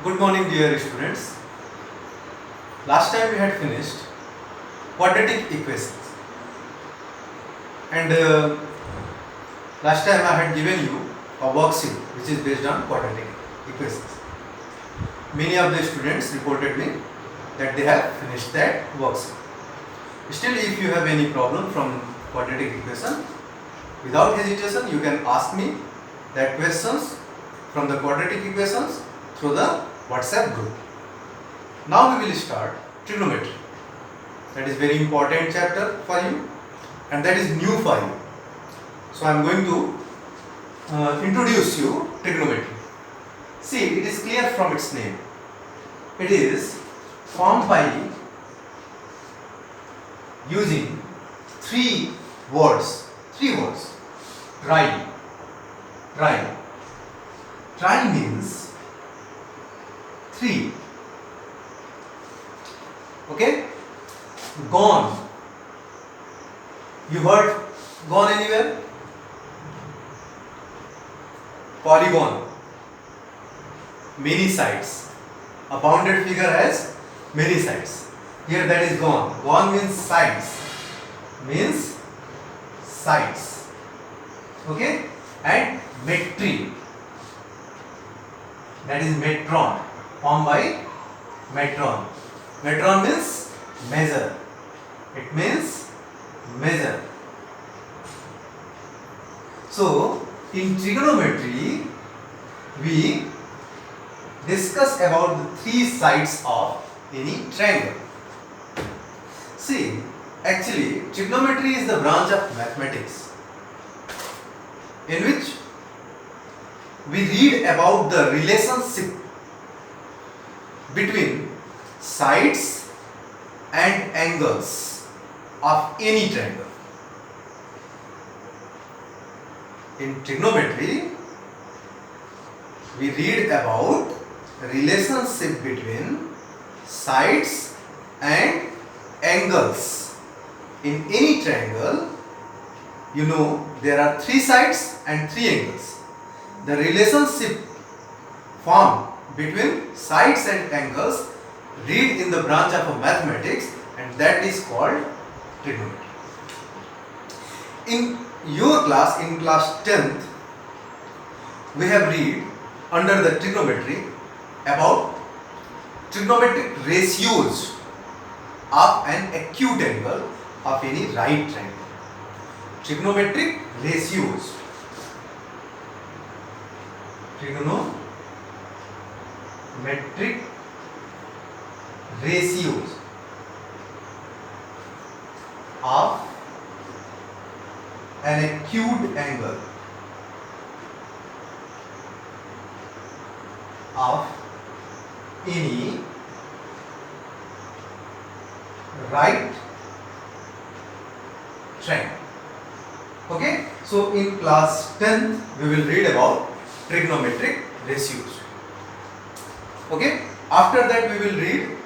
Good morning, dear students. Last time we had finished quadratic equations, and last time I had given you a worksheet which is based on quadratic equations. Many of the students reported me that they have finished that worksheet. Still, if you have any problem from quadratic equation, without hesitation you can ask me that questions from the quadratic equations through the WhatsApp group. Now we will start trigonometry. That is very important chapter for you, and that is new for you. So I am going to introduce you trigonometry. See, it is clear from its name. It is formed by using three words. Try. Try means three. Okay? Gone. You heard gone anywhere? Polygon. Many sides. A bounded figure has many sides. Here that is gone. Gone means sides. Means sides. Okay? And metry. That is metron. Formed by metron. Metron means measure. It means measure. So, in trigonometry, we discuss about the three sides of any triangle. See, actually, trigonometry is the branch of mathematics in which we read about the relationship between sides and angles of any triangle. In trigonometry, we read about relationship between sides and angles. In any triangle, you know there are three sides and three angles. The relationship formed between sides and angles read in the branch of mathematics, and that is called trigonometry. In your class, in class 10th, we have read under the trigonometry about trigonometric ratios of an acute angle of any right triangle. Trigonometric ratios. Trigonometric ratios of an acute angle of any right triangle. Okay, so in class 10th we will read about trigonometric ratios. Okay, after that we will read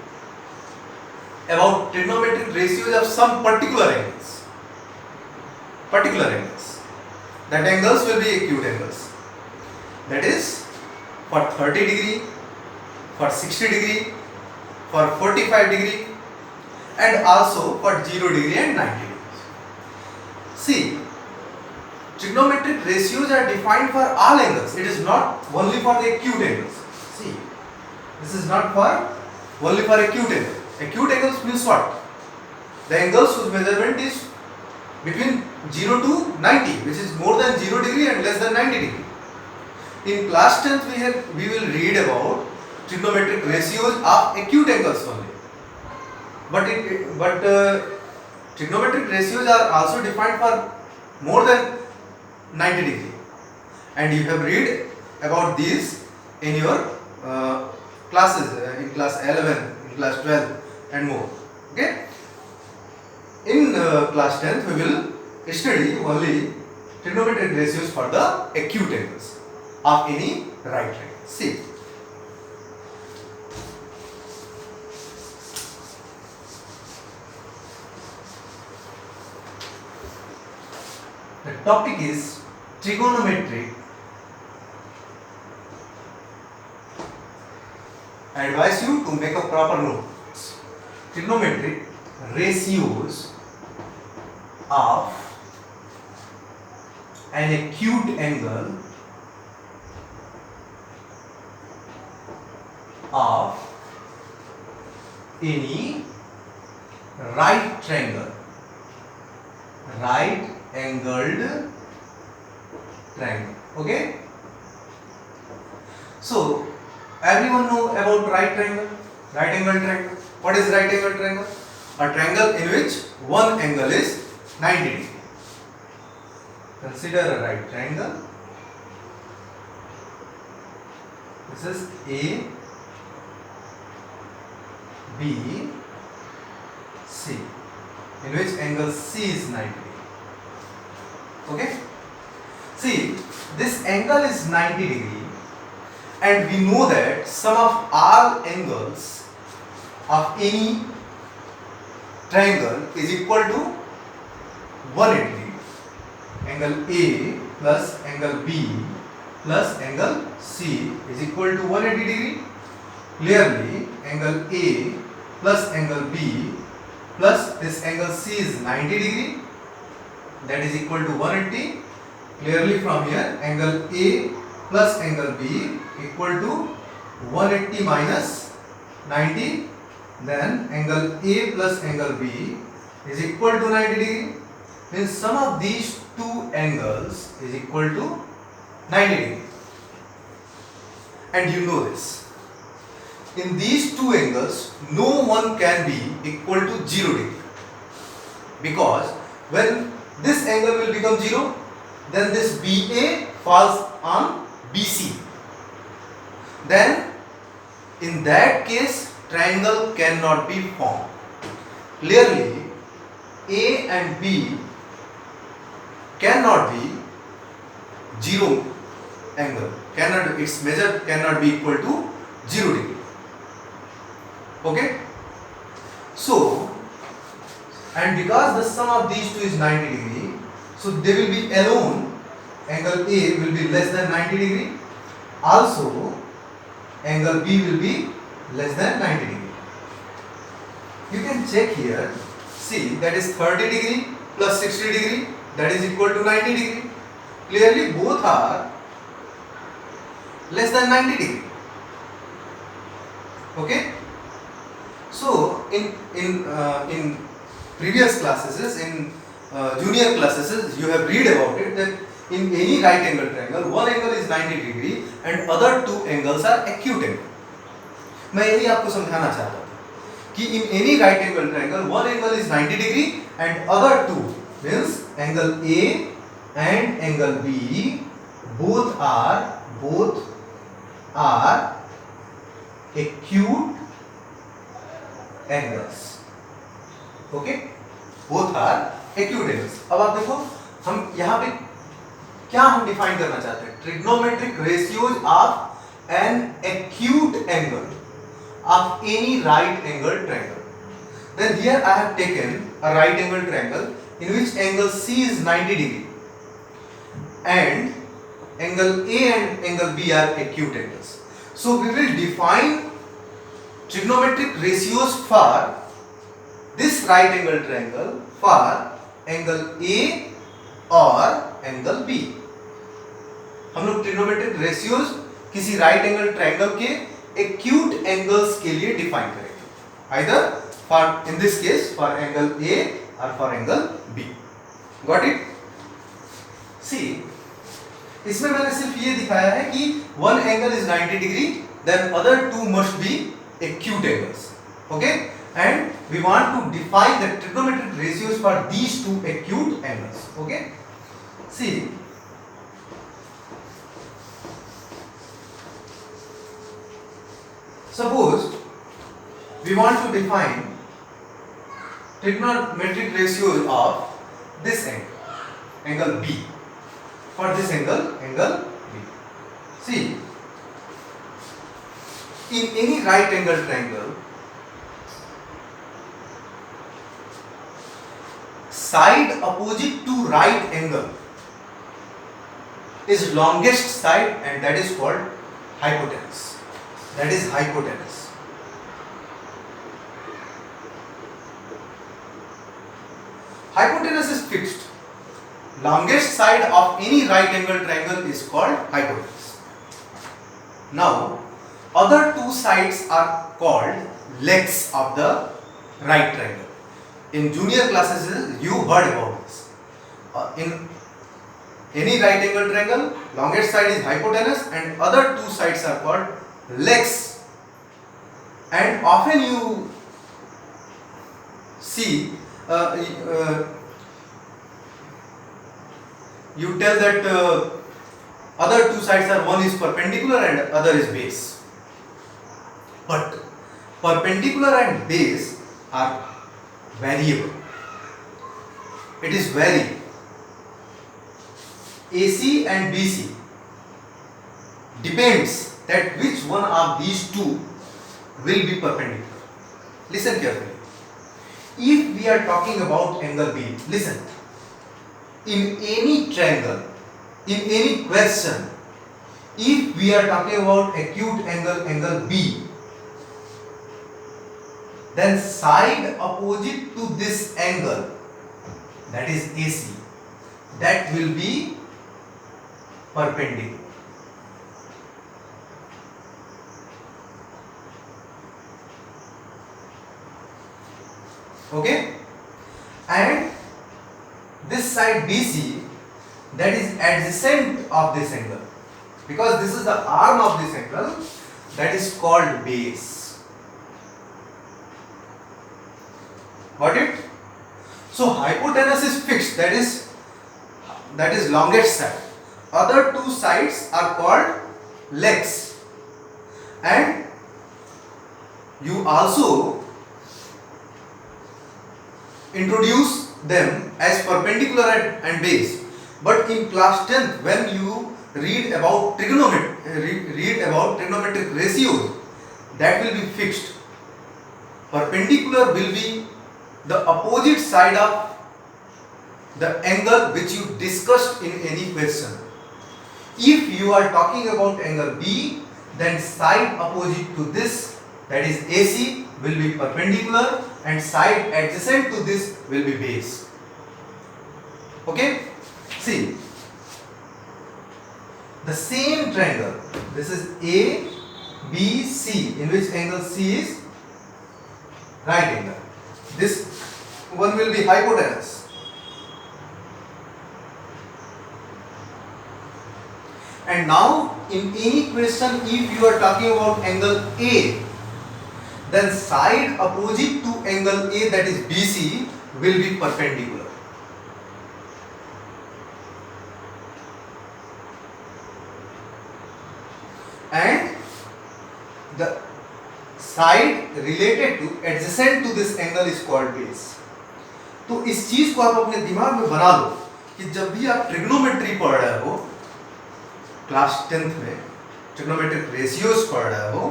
about trigonometric ratios of some particular angles. That angles will be acute angles. That is for 30 degree, for 60 degree, for 45 degree, and also for 0 degree and 90 degrees. See, trigonometric ratios are defined for all angles. It is not only for the acute angles. See, this is not for only for acute angles. Acute angles means what? The angles whose measurement is between 0 to 90, which is more than 0 degree and less than 90 degree. In class 10th we will read about trigonometric ratios of acute angles only. But trigonometric ratios are also defined for more than 90 degree, and you have read about these in your classes in class 11, in class 12 and more. Okay, in class 10th we will study only trigonometric ratios for the acute angles of any right triangle. See, the topic is trigonometric I advise you to make a proper note. Trigonometric ratios of an acute angle of any right triangle, right angled triangle. Okay, so everyone know about right triangle, right angled triangle. What is right angled triangle? A triangle in which one angle is 90 degree. Consider a right triangle. This is A, B, C, in which angle C is 90 degree. Okay? See, this angle is 90 degree, and we know that sum of all angles of any triangle is equal to 180 degree. Angle A plus angle B plus angle C is equal to 180 degree. Clearly, angle A plus angle B plus this angle C is 90 degree. That is equal to 180. Clearly from here, angle A plus angle B equal to 180 minus 90. Then angle A plus angle B is equal to 90 degree. Means sum of these two angles is equal to 90 degree. And you know this. In these two angles, no one can be equal to 0 degree. Because when this angle will become 0, then this BA falls on BC. Then in that case, triangle cannot be formed. Clearly, A and B cannot be 0 angle. Its measure cannot be equal to 0 degree. Okay? So, and because the sum of these two is 90 degree, so they will be alone. Angle A will be less than 90 degree. Also, angle B will be less than 90 degree. You can check here. See, that is 30 degree plus 60 degree. That is equal to 90 degree. Clearly, both are less than 90 degree. Okay. So in previous classes, in junior classes, you have read about it that in any right angle triangle, one angle is 90 degree and other two angles are acute angle. मैं यही आपको समझाना चाहता था कि in any right angle triangle, one angle is 90 degree and other two means angle A and angle B both are acute angles. Okay, both are acute angles. अब आप देखो हम यहाँ पे क्या हम डिफाइन करना चाहते हैं? Trigonometric ratios of an acute angle of any right angle triangle. Then here I have taken a right angle triangle in which angle C is 90 degree and angle A and angle B are acute angles. So we will define trigonometric ratios for this right angle triangle for angle A और angle B. हम लोग trigonometric ratios किसी right angle triangle के acute angles के लिए define करेंगे. Either for in this case for angle A or for angle B. Got it? See, इसमें मैंने सिर्फ ये दिखाया है कि one angle is 90 degree, then other two must be acute angles. Okay? And we want to define the trigonometric ratios for these two acute angles. Okay? See, suppose we want to define trigonometric ratios of this angle B. For this angle B. See, in any right angle triangle, side opposite to right angle is longest side and that is called hypotenuse. That is hypotenuse. hypotenuse is fixed. Longest side of any right angle triangle is called hypotenuse. Now, other two sides are called legs of the right triangle. In junior classes, you heard about this. In any right angle triangle, longest side is hypotenuse and other two sides are called legs. And often you see, you tell that other two sides are, one is perpendicular and other is base. But perpendicular and base are variable. It is vary. AC and BC depends that which one of these two will be perpendicular. Listen carefully. If we are talking about angle B, listen. In any triangle, in any question, if we are talking about acute angle, angle B, then side opposite to this angle, that is AC, that will be perpendicular. Okay? And this side BC, that is adjacent of this angle, because this is the arm of this angle, that is called base. Got it? So hypotenuse is fixed, that is longest side. Other two sides are called legs, and you also introduce them as perpendicular and base. But in class 10th, when you read about trigonometric ratios, that will be fixed. Perpendicular will be the opposite side of the angle which you discussed in any question. If you are talking about angle B, then side opposite to this, that is AC, will be perpendicular and side adjacent to this will be base. Okay? See, the same triangle, this is A, B, C, in which angle C is right angle. This one will be hypotenuse. And now in any question, if you are talking about angle A, then side opposite to angle A, that is BC, will be perpendicular. And the side related to, adjacent to this angle is called base. तो इस चीज को आप अपने दिमाग में बना लो कि जब भी आप ट्रिग्नोमेट्री पढ़ रहे हो, क्लास 10th में ट्रिग्नोमेट्रिक रेशियोज पढ़ रहे हो,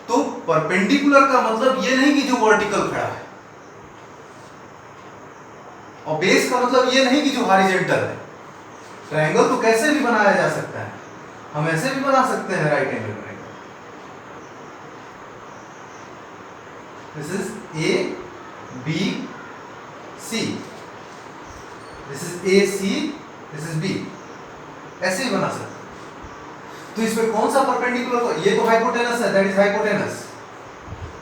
तो परपेंडिकुलर का मतलब ये नहीं कि जो वर्टिकल खड़ा है, और बेस का मतलब ये नहीं कि जो हॉरिजॉन्टल है. ट्रायंगल तो कैसे भी बनाया जा सकता है, हम ऐसे भी बना सकते हैं right angle triangle. This is A B C, this is A C, this is B, ऐसे ही बना सकते हैं. तो इसमें कौन सा परपेंडिकुलर हो, ये तो हाइपोटेनस है, that is hypotenuse,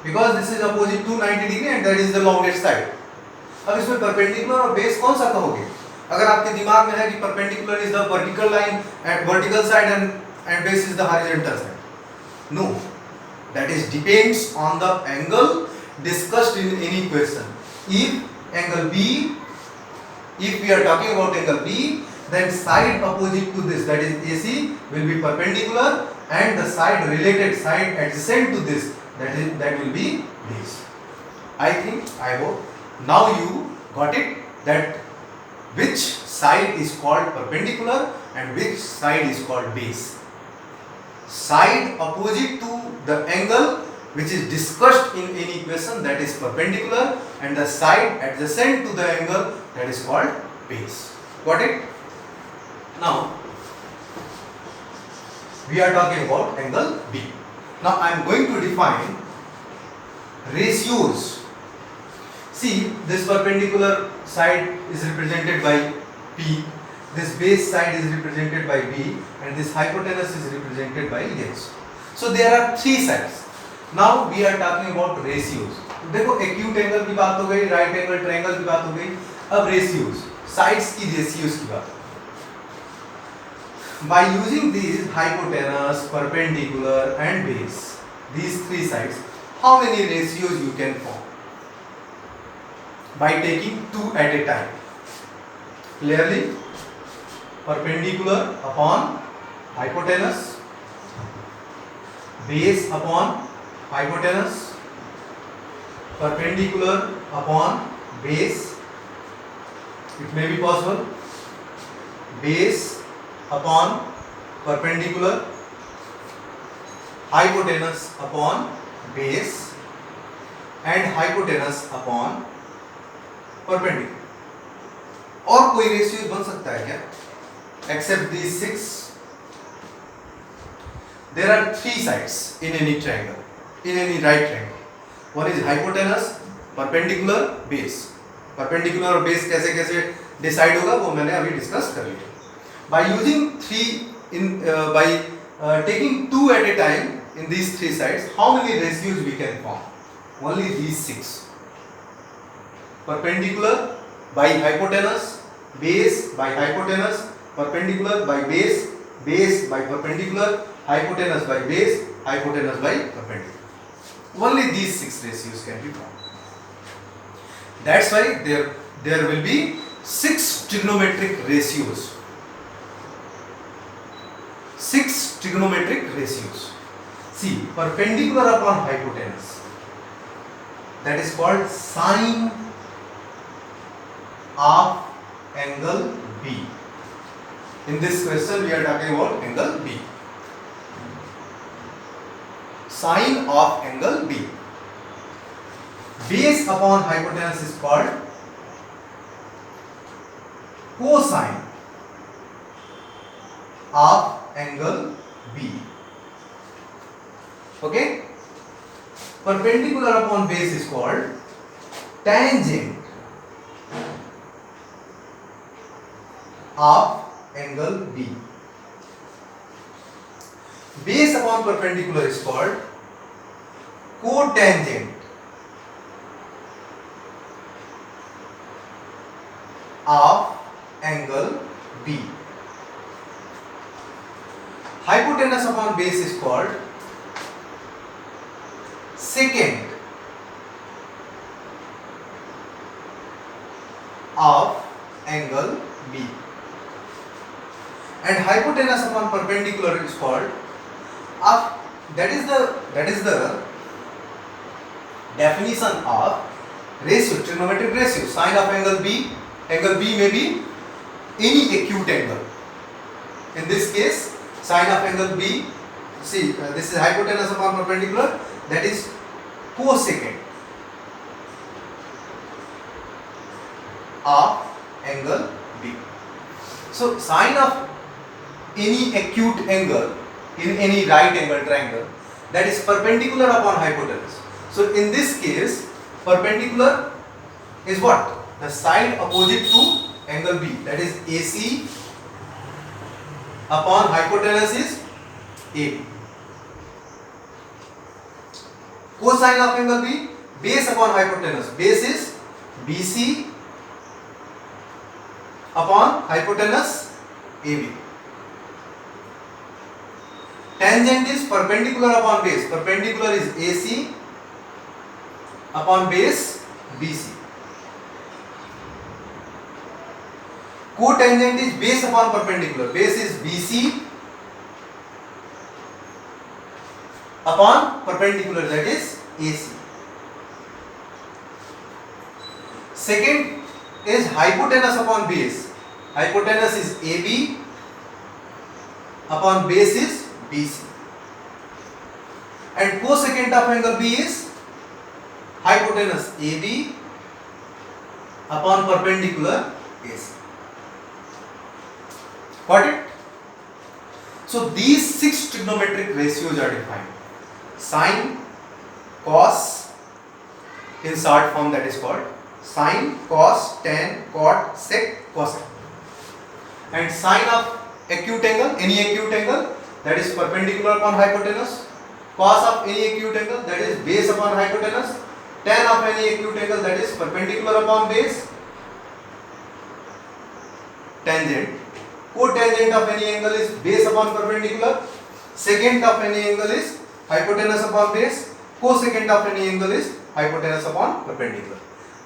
because this is opposite to 90 degree and that is the longest side. अब इसमें परपेंडिकुलर और बेस कौन सा कहोगे? अगर आपके दिमाग में है कि perpendicular is the vertical line at vertical side and base is the horizontal side, no, that is depends on the angle discussed in any question. If angle B, if we are talking about angle B, then side opposite to this, that is AC, will be perpendicular, and the side related, side adjacent to this, that will be base. I hope now you got it, that which side is called perpendicular and which side is called base. Side opposite to the angle which is discussed in any question, that is perpendicular, and the side adjacent to the angle, that is called base. Got it? Now we are talking about angle B. Now I am going to define ratios. See, this perpendicular side is represented by P, this base side is represented by B, and this hypotenuse is represented by H. So there are three sides. Now we are talking about ratios. देखो acute angle की बात हो गई, right angle triangle की बात हो गई, अब ratios, sides की ratios की बात. By using these hypotenuse, perpendicular and base, these three sides, how many ratios you can form? By taking two at a time. Clearly, perpendicular upon hypotenuse, base upon hypotenuse, perpendicular upon base, it may be possible, base upon perpendicular, hypotenuse upon base and hypotenuse upon perpendicular. और कोई ratio बन सकता है क्या? Except these six, there are three sides in any triangle, in any right triangle. One is hypotenuse, perpendicular, base. Perpendicular और base कैसे कैसे decide होगा वो मैंने अभी डिस्कस कर लिया. By using taking two at a time in these three sides, how many ratios we can form? Only these six. Perpendicular by hypotenuse, base by hypotenuse, perpendicular by base, base by perpendicular, hypotenuse by base, hypotenuse by perpendicular. Only these six ratios can be formed. That's why there will be six trigonometric ratios. Six trigonometric ratios. See, perpendicular upon hypotenuse, that is called sine of angle B. In this question we are talking about angle B. Sine of angle B. Base upon hypotenuse is called cosine of angle B. Okay? Perpendicular upon base is called tangent of angle B. Base upon perpendicular is called cotangent of angle B. Hypotenuse upon base is called secant of angle B. And hypotenuse upon perpendicular is called that is the definition of ratio, trigonometric ratio. Sine of angle B may be any acute angle. In this case, sine of angle B, see this is hypotenuse upon perpendicular, that is cosecant of angle B. So sine of any acute angle in any right angle triangle, that is perpendicular upon hypotenuse. So in this case, perpendicular is what? The side opposite to angle B, that is AC upon hypotenuse is AB. Cosine of angle B, base upon hypotenuse, base is BC upon hypotenuse AB. Tangent is perpendicular upon base, perpendicular is AC upon base BC. Cotangent is base upon perpendicular, base is BC upon perpendicular, that is AC. Second is hypotenuse upon base, hypotenuse is AB upon base is BC. And cosecant of angle B is hypotenuse AB upon perpendicular AC. Got it? So these six trigonometric ratios are defined. Sine, cos, in short form that is called, Sine, cos, tan, cot, sec, cosec. And sine of acute angle, any acute angle, that is perpendicular upon hypotenuse. Cos of any acute angle, that is base upon hypotenuse. Tan of any acute angle, that is perpendicular upon base. Tangent, cotangent of any angle is base upon perpendicular. Secant of any angle is hypotenuse upon base. Cosecant of any angle is hypotenuse upon perpendicular.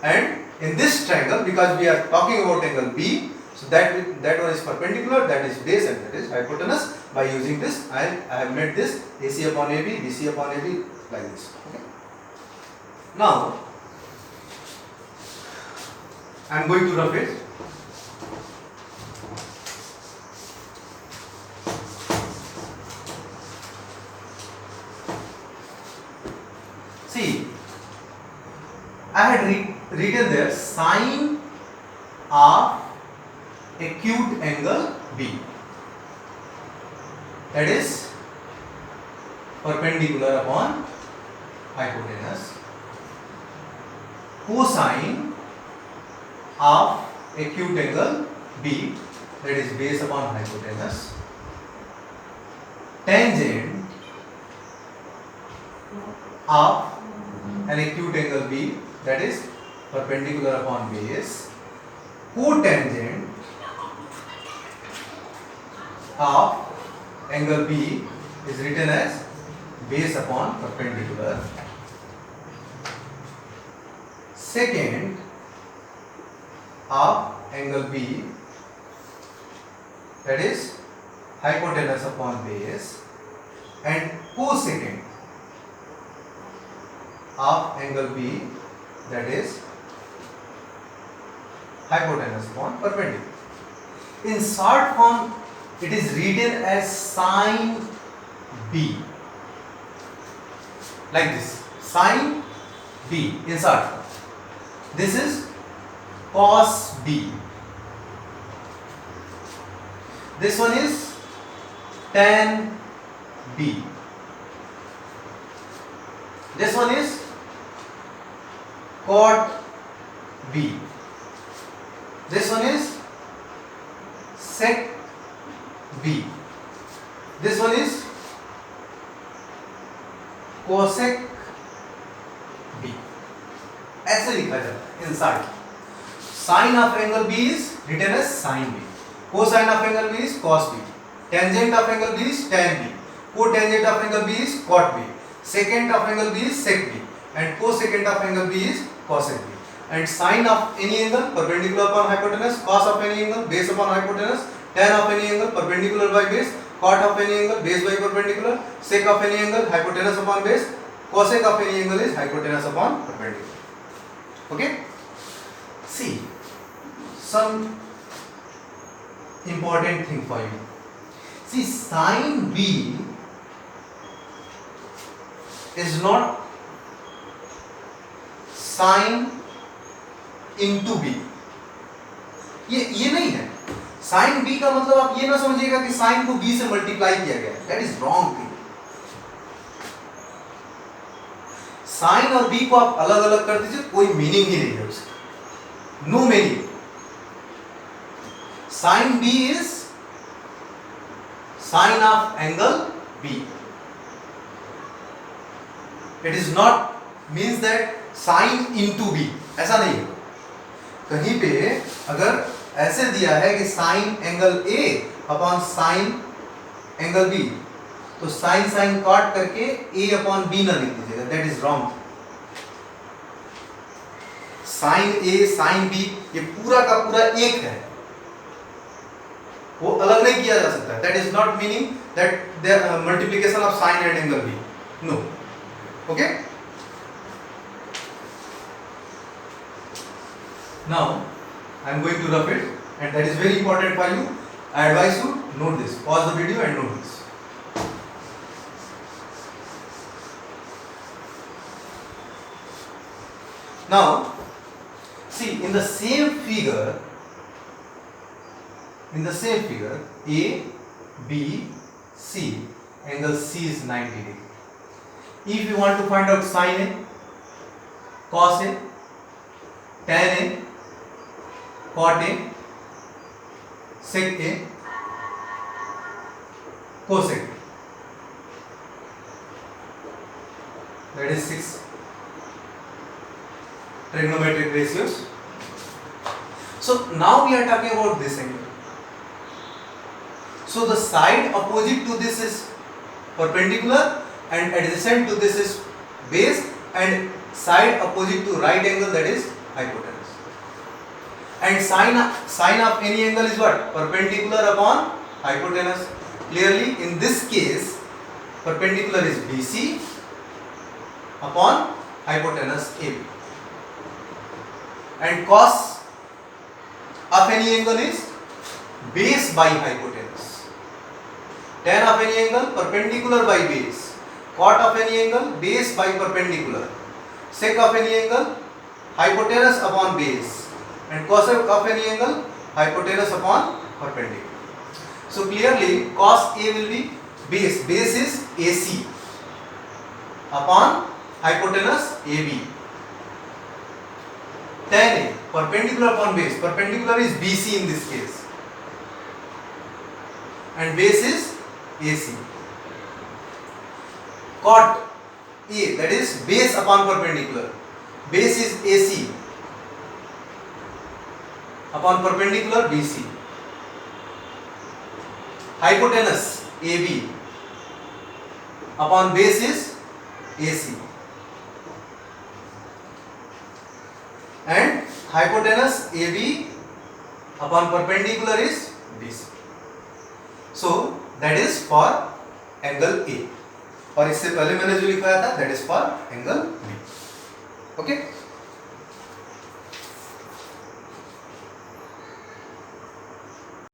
And in this triangle, because we are talking about angle B, so that one is perpendicular, that is base, and that is hypotenuse. By using this, I have made this AC upon AB, BC upon AB, like this. Okay. Now I am going to rough it. See, I had written there sine of acute angle B, that is perpendicular upon hypotenuse. Cosine of acute angle B, that is base upon hypotenuse. Tangent of an acute angle B, that is perpendicular upon base. Cotangent of angle B is written as base upon perpendicular. Secant of angle B, that is hypotenuse upon base. And cosecant of angle B, that is hypotenuse upon perpendicular. In short form, it is written as sine B, like this, sine B in short form. This is cos B. This one is tan B. This one is cot B. This one is sec B. This one is cosec B. ऐसे लिखा जाता है inside. Sine of angle B is written as sine B. Cosine of angle B is cos B. Tangent of angle B is tan B. Cotangent of angle B is cot B. Secant of angle B is sec B. And cosecant of angle B is cosec B. And sine of any angle perpendicular upon hypotenuse, cos of any angle base upon hypotenuse, tan of any angle perpendicular by base, cot of any angle base by perpendicular, sec of any angle hypotenuse upon base, cosec of any angle is hypotenuse upon perpendicular. Okay? See, some important thing for you. See, sine B is not sine into B. ये नहीं है. Sign B का मतलब आप ये ना समझिएगा कि साइन को B से मल्टीप्लाई किया गया. That is wrong thing. Sine और B को आप अलग अलग कर दीजिए, कोई मीनिंग ही नहीं है उसका. No meaning. Sine B is sine of angle B. It is not means that sine into B. ऐसा नहीं है. कहीं पे अगर ऐसे दिया है कि sine angle A upon sine angle B, तो साइन साइन काट करके A अपॉन B ना लिख दीजिएगा. That is wrong. Sine A sine B ये पूरा का पूरा एक है, वो अलग नहीं किया जा सकता. That is not meaning that the multiplication of sine and angle B. No. Okay. Now I am going to rough it, and that is very important for you. I advise you note this. Pause the video and note this. Now see, in the same figure A, B, C, angle C is 90 degree. If you want to find out sin A, cos A, tan A, cot A, sec A, cosec A. That is 6 trigonometric ratios. So now we are talking about this angle. So the side opposite to this is perpendicular and adjacent to this is base, and side opposite to right angle, that is hypotenuse. And sine of any angle is what? Perpendicular upon hypotenuse. Clearly in this case perpendicular is BC upon hypotenuse AB, and cos of any angle is base by hypotenuse. Tan of any angle perpendicular by base. Cot of any angle base by perpendicular. Sec of any angle hypotenuse upon base, and cosec of any angle hypotenuse upon perpendicular. So clearly cos A will be base. Base is AC upon hypotenuse AB. Tan A perpendicular upon base. Perpendicular is BC in this case, and base is AC. Cot A, that is base upon perpendicular. Base is AC upon perpendicular BC. Hypotenuse AB upon base is AC, and hypotenuse AB upon perpendicular is BC. So that is for angle A, और इससे पहले मैंने जो लिखवाया था that is for angle B. Okay.